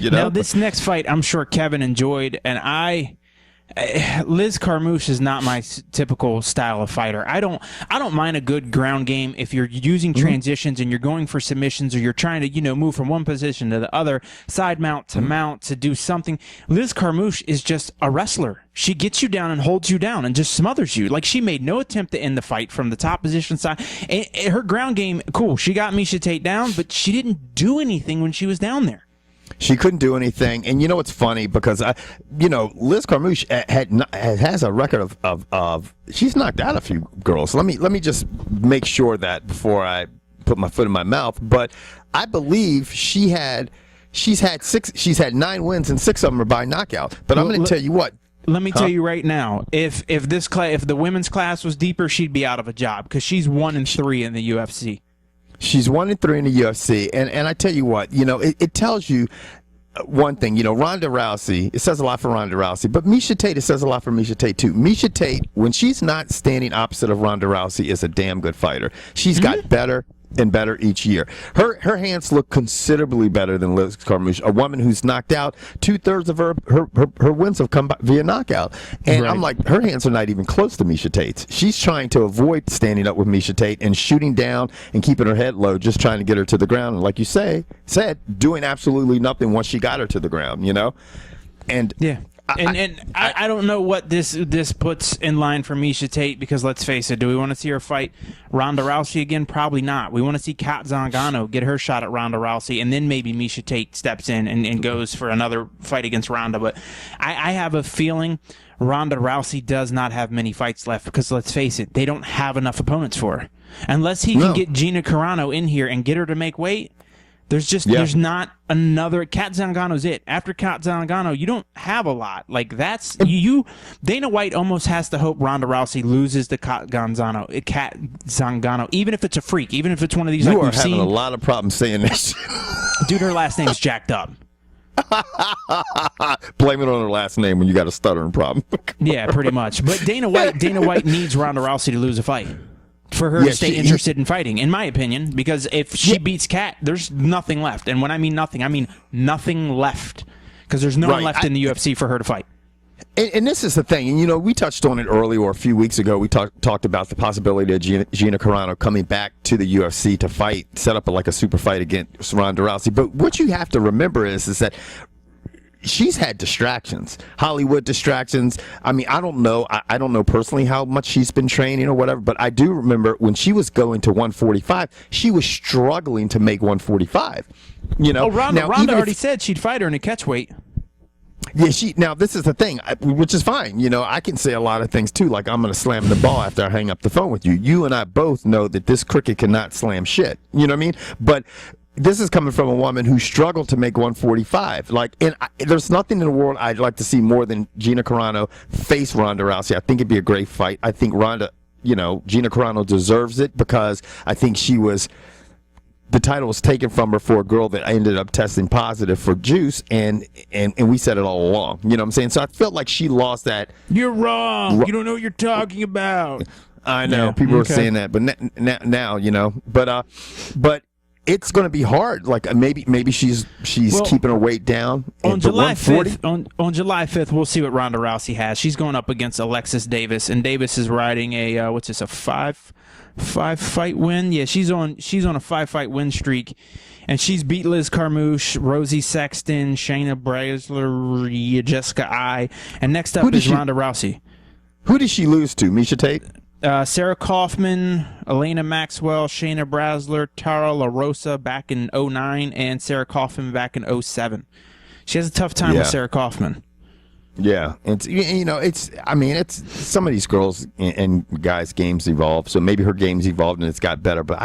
Now, this next fight, I'm sure Kevin enjoyed, and Liz Carmouche is not my typical style of fighter. I don't mind a good ground game if you're using transitions and you're going for submissions, or you're trying to move from one position to the other, side mount to do something. Liz Carmouche is just a wrestler. She gets you down and holds you down and just smothers you. Like, she made no attempt to end the fight from the top position side. And her ground game, cool. She got Miesha Tate down, but she didn't do anything when she was down there. She couldn't do anything, and it's funny because Liz Carmouche has a record of she's knocked out a few girls. Let me just make sure that before I put my foot in my mouth. But I believe she's had 9 wins and 6 of them are by knockout. But I'm going to tell you what. Let me tell you right now, if the women's class was deeper, she'd be out of a job because she's 1-3 in the UFC. She's 1-3 in the UFC, and I tell you what, it tells you one thing. Ronda Rousey, it says a lot for Ronda Rousey, but Miesha Tate, it says a lot for Miesha Tate too. Miesha Tate, when she's not standing opposite of Ronda Rousey, is a damn good fighter. She's got better and better each year. Her hands look considerably better than Liz Carmouche, a woman who's knocked out. 2/3 of her wins have come via knockout. And I'm like, her hands are not even close to Miesha Tate's. She's trying to avoid standing up with Miesha Tate and shooting down and keeping her head low, just trying to get her to the ground. And like you said, doing absolutely nothing once she got her to the ground, And yeah. I don't know what this puts in line for Miesha Tate, because let's face it, do we want to see her fight Ronda Rousey again? Probably not. We want to see Kat Zingano get her shot at Ronda Rousey, and then maybe Miesha Tate steps in and goes for another fight against Ronda. But I have a feeling Ronda Rousey does not have many fights left, because let's face it, they don't have enough opponents for her. Unless he can get Gina Carano in here and get her to make weight, there's not another. Kat Zingano's it. After Kat Zingano, you don't have a lot. Like, that's Dana White almost has to hope Ronda Rousey loses to Kat Zingano, even if it's a freak, even if it's one of these. You are having a lot of problems saying this. Dude, her last name's jacked up. Blame it on her last name when you got a stuttering problem. Yeah, pretty much. But Dana White needs Ronda Rousey to lose a fight for her to stay interested in fighting, in my opinion, because if she beats Kat, there's nothing left. And when I mean nothing, I mean nothing left, because there's no one left in the UFC for her to fight. And this is the thing, and we touched on it earlier, or a few weeks ago. We talked about the possibility of Gina Carano coming back to the UFC to fight, set up like a super fight against Ronda Rousey. But what you have to remember is that she's had distractions, Hollywood distractions. I mean, I don't know. I don't know personally how much she's been training or whatever, but I do remember when she was going to 145, she was struggling to make 145. Ronda already said she'd fight her in a catchweight. Yeah, now this is the thing, which is fine. I can say a lot of things too, like I'm going to slam the ball after I hang up the phone with you. You and I both know that this cricket cannot slam shit. You know what I mean? But this is coming from a woman who struggled to make 145. There's nothing in the world I'd like to see more than Gina Carano face Ronda Rousey. I think it'd be a great fight. I think Gina Carano deserves it, because I think the title was taken from her for a girl that ended up testing positive for juice, and we said it all along. You know what I'm saying? So I felt like she lost that. You're wrong. You don't know what you're talking about. I know. People were saying that, but now, but it's going to be hard. Like, maybe she's keeping her weight down. On July 5th, on July 5th, we'll see what Ronda Rousey has. She's going up against Alexis Davis, and Davis is riding a a five fight win. Yeah, she's on a 5-fight win streak, and she's beat Liz Carmouche, Rosie Sexton, Shayna Baszler, Jessica Ai, and next up is Ronda Rousey. Who did she lose to? Miesha Tate? Sarah Kaufman, Elena Maxwell, Shayna Baszler, Tara La Rosa back in 2009, and Sarah Kaufman back in 2007. She has a tough time with Sarah Kaufman. Yeah, it's some of these girls and guys' games evolve, so maybe her game's evolved and it's got better. But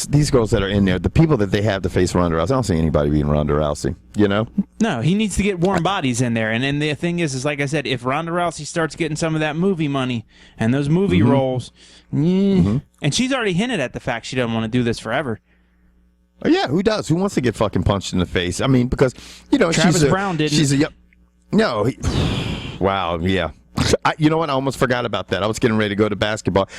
these girls that are in there, the people that they have to face Ronda Rousey, I don't see anybody beating Ronda Rousey. No, he needs to get warm bodies in there. And the thing is like I said, if Ronda Rousey starts getting some of that movie money and those movie roles, and she's already hinted at the fact she doesn't want to do this forever. Oh, yeah, who does? Who wants to get fucking punched in the face? I mean, because, Travis Browne didn't. Wow, yeah. You know what? I almost forgot about that. I was getting ready to go to basketball.